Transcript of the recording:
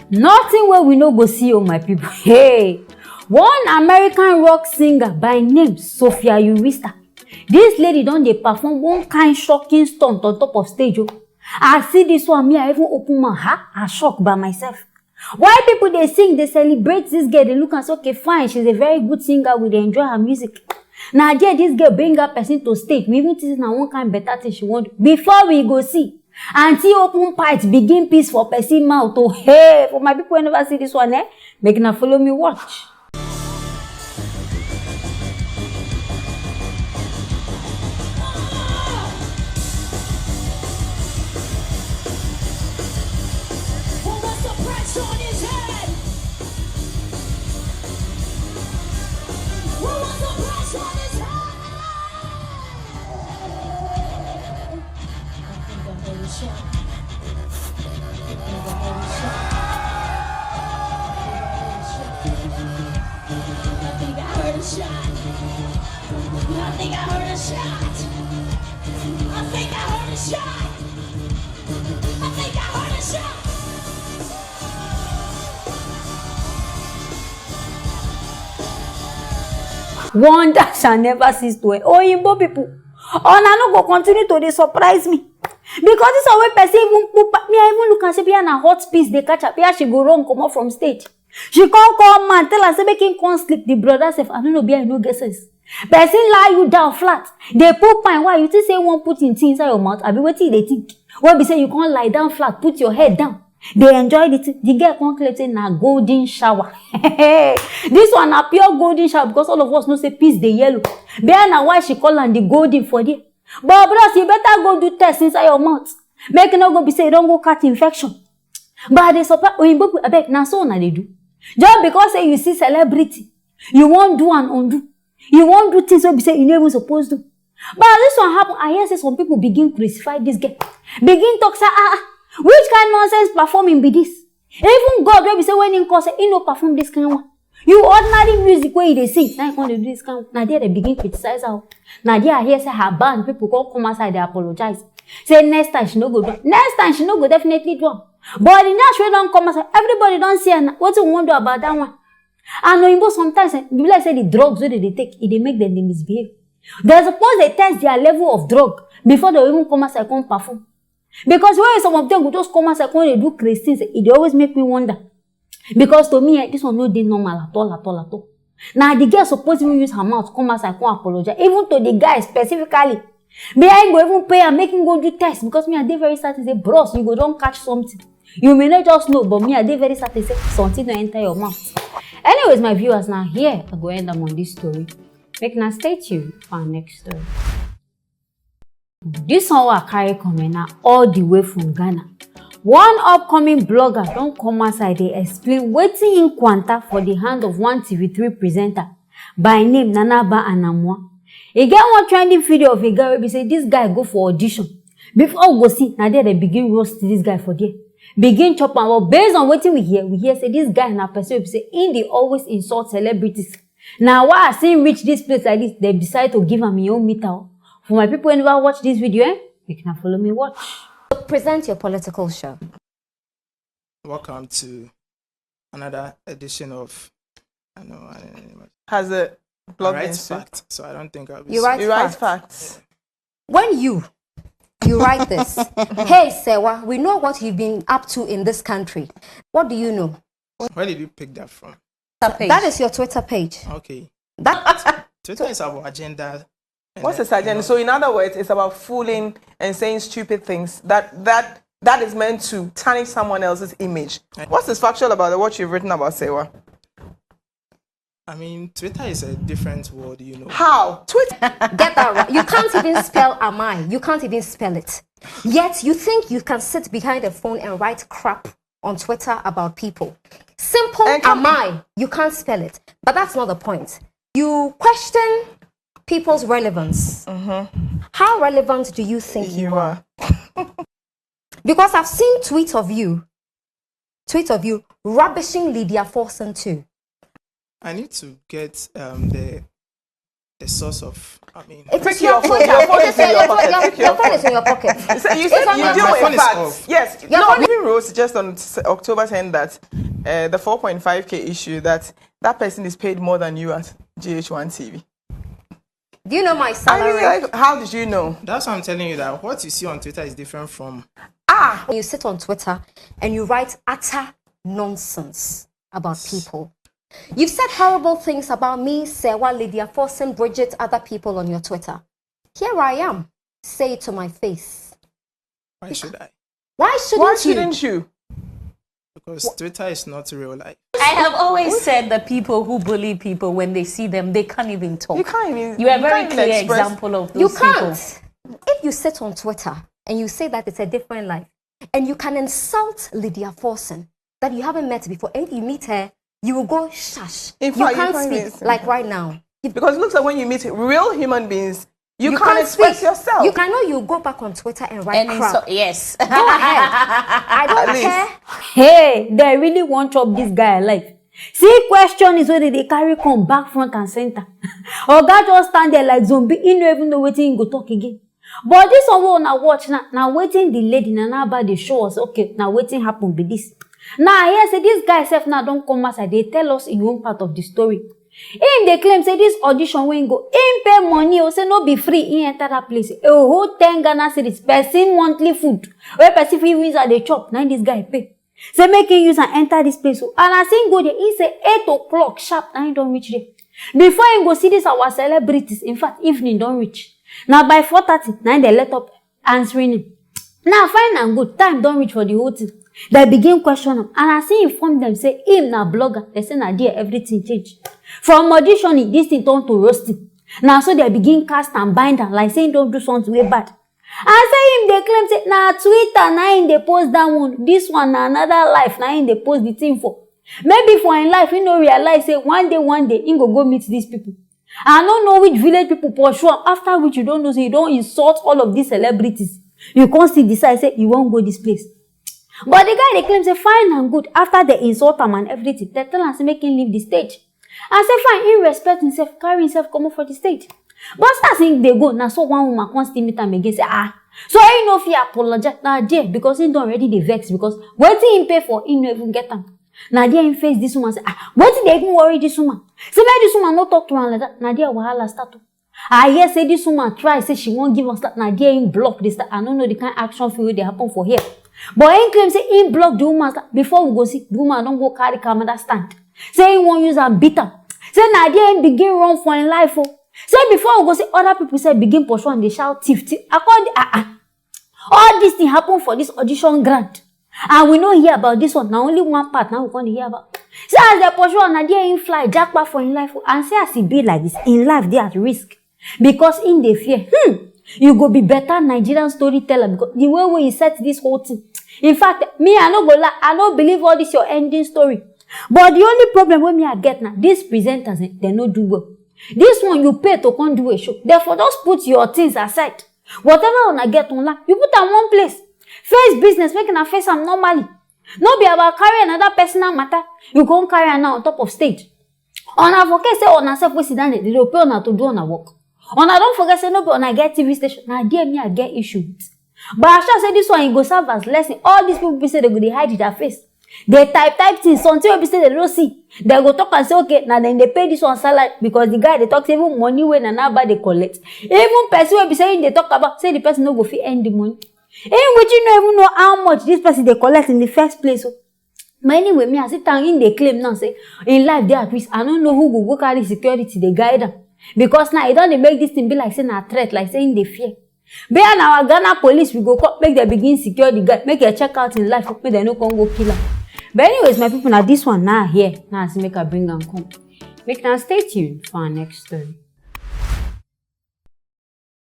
Nothing where we no go see, oh my people. Hey, one American rock singer by name Sophia Urista. This lady don dey perform one kind shocking stunt on top of stage. Oh. I see this one, me I even open my heart, I shocked by myself. Why people they sing, they celebrate this girl, they look and say, okay, fine, she's a very good singer, we dey enjoy her music. Now there, this girl bring her person to stage. We even think na one kind better thing she want. Before we go see, auntie open pipes, begin peace for person mouth. Oh, hey, for my people who never see this one, make na follow me watch. Wonder shall never cease to oh, Igbo people. Oh, na no go continue to dey surprise me. Because this always person even put me, I even look and say, be na hot piece they catch up here, she go run, come up from stage. She can't come man, tell her, say, make him come sleep. The brother say, I don't know, be I no guesses. Person lie you down flat. They put pine, why you think say one put in things inside your mouth? I be waiting they think. What be say you can't lie down flat, put your head down. They enjoy it. The girl can't claim say na golden shower. This one a pure golden shower because all of us know say peace the yellow. Bear na why she call am the golden for there. But bros, you better go do test inside your mouth. Make no go be say you don't go catch infection. But they suppose Oyinbo I beg na so na they do. Just because say you see celebrity, you won't do and undo. You won't do things wey be say you never supposed to. But this one happen, I hear say some people begin crucify this girl. Begin talk say which kind nonsense performing be this? Even God wey be say when him call say he no perform this kind of one. You ordinary music where they sing, now you want to do this kind of now there they begin criticize her. Now there I hear say her band people come outside they apologize. Say next time she no go do. Next time she no go definitely do. But the next way don't come outside, everybody don't see her. What you want to do about that one? And Oyinbo sometimes people like say the drugs wey they take, they make them they misbehave. They suppose they test their level of drug before they even come outside come perform. Because when some of them will just come outside when they do crazy things, it always make me wonder. Because to me, this one no dey normal at all. Now the girl supposed to use her mouth come outside come apologize. Even to the guy specifically. May I go even pay and make him go do test because me I dey very certain say, bros, you go don't catch something. You may not just know, but me I dey very certain say something don't enter your mouth. Anyways, my viewers, now here I go end up on this story. Make now stay tuned for our next story. This one I carry coming now all the way from Ghana. One upcoming blogger don't come outside they explain wetin in quanta for the hand of one TV3 presenter by name Nanaba Anamwa. He get one trending video of a guy where he say this guy go for audition. Before we go see, now there they begin roast this guy for there. Begin chop am. Well, based on what we hear say this guy na person say in they always insult celebrities. Now why I see him reach this place like this, they decide to give him his own meter. For my people who never watch this video, you can follow me watch. Present your political show. Welcome to another edition of Has a blog write fact, so I don't think I'll be You write facts. When you write this, hey Sewa, we know what you've been up to in this country. What do you know? Where did you pick that from? That is your Twitter page. Okay. That Twitter is about agenda. What's the agenda? So in other words, it's about fooling and saying stupid things that is meant to tarnish someone else's image. What's this factual about what you've written about Sewa? I mean, Twitter is a different world, you know. How? Twitter? Get that right. You can't even spell am I. You can't even spell it. Yet you think you can sit behind a phone and write crap on Twitter about people. Simple am I. You can't spell it. But that's not the point. You question people's relevance. How relevant do you think you are? Because I've seen tweet of you rubbishing Lydia Forson too. I need to get the the source of. I mean, It Pick is your your phone. Twitter. Your phone It is in your pocket. Pick Your your phone is in your pocket. You said It's on you my deal phone with is facts. off. Yes. Your No, phone- even wrote just on October 10 that the 4.5K issue that person is paid more than you at GH1 TV. Do you know my I salary? mean, like, how did you know? that's why I'm telling you that what you see on Twitter is different from. When you sit on Twitter and you write utter nonsense about people. You've said horrible things about me, Sewa, Lydia, Forsen, Bridget, other people on your Twitter. Here I am. Say it to my face. Why should I? Why shouldn't you? Because Twitter is not real life. I have always said that people who bully people, when they see them, they can't even talk. You can't even. You are a very can't even clear express- example of those You people. can't. If you sit on Twitter and you say that it's a different life, and you can insult Lydia Forsen that you haven't met before, and you meet her, you will go shush. In You fact, can't find speak it- like right now. Because it looks like when you meet real human beings, you can't can't express speak. yourself. I know you go back on Twitter and write And crap. yes. Go ahead. I don't At least. care. Hey, they really want to chop this guy alive. See, question is whether they carry come back front and center. Or that just stand there like zombie, he no even know wetin he go talk again. But this one we una watch now waiting the lady na about the show us, okay, now waiting happen be this. Now here say this guy self now don't come outside, they tell us in one part of the story. Him they claim say this audition when go, him pay money or say no be free, he enter that place. A whole 10 Ghana cedis, person monthly food. Where person fit use at the chop, now this guy pay. Say make him use and enter this place. And as him go there, he say 8 o'clock sharp, now he don't reach there. Before him go see this our celebrities, in fact, evening don't reach. Now by 4:30, now they let up answering him. Now fine and good, time don't reach for the whole thing. They begin question him. And as he inform them, say him na blogger. They say na there everything change. From auditioning, this thing turn to roasting. Now so they begin cast and bind am like saying don't do something way bad. And say him they claim say na Twitter na him they post that one. This one na another life na him they post the thing for. Maybe for in life he no realize say one day he go meet these people. I don't know which village people pursue am, after which you don't know, so you don't insult all of these celebrities. You can't still decide, say, you won't go this place. But the guy, they claim, say, fine and good. After they insult him and everything, they tell him, say, make him leave the stage. And say, fine, he respect himself, carry himself, come up for the stage. But start saying they go, now so one woman can't still meet him again, say, so he know if he apologize, now there, because he don't already the vex, because what he pay for, he no even get him. Now there, he face this woman, say, what did they even worry this woman? Say, make this woman not talk to her like that. Now there, wahala start to. I hear say this woman try, say she won't give us that. Now there, him block this, that. I don't know the kind of action for you they happen for here. But he claim, say, he block the woman, before we go see, the woman don't go carry camera stand. Say, he won't use her beat her. Say, now there, he begin run for in life, oh. Say, before we go see, other people say, begin pursue and they shout, thief. According, all this thing happen for this audition grant. And we don't hear about this one. Now only one part now we can't hear about. So as they pursue and there in fly, jackpot for in life. And say as he be like this, in life they at risk. Because in the fear, you go be better Nigerian storyteller because the way where you set this whole thing. In fact, me, I don't believe all this your ending story. But the only problem with me I get now, these presenters, they no do well. This one you pay to come do a show. Therefore, just put your things aside. Whatever when I get online, you put them one place. Face business, making a face am normally. No be about carry another personal matter. You can't carry her now on top of stage. On a forget say on herself we sit down they don't pay on to do on a work. On a don't forget say no be on a get TV station. Now dear me I get issues. But I shall say this one you go serve as lesson. All these people be say they go they hide their face. They type things until you say they don't see. They go talk and say okay now then they pay this one salary because the guy they talk say even money when and now they collect. Even person will be saying they talk about say the person no go fit end the money. In which you don't even know how much this person they collect in the first place. So. But anyway, me I sit down in the claim now say in life they at risk. I don't know who go carry security, they guide them. Because now it don't make this thing be like saying a threat, like saying they fear. But now our Ghana police we go make them begin secure the guy, make a check out in life, make they no come go kill him. But anyways, my people, now this one now here. Now I make I bring and come. Make now stay tuned for our next story.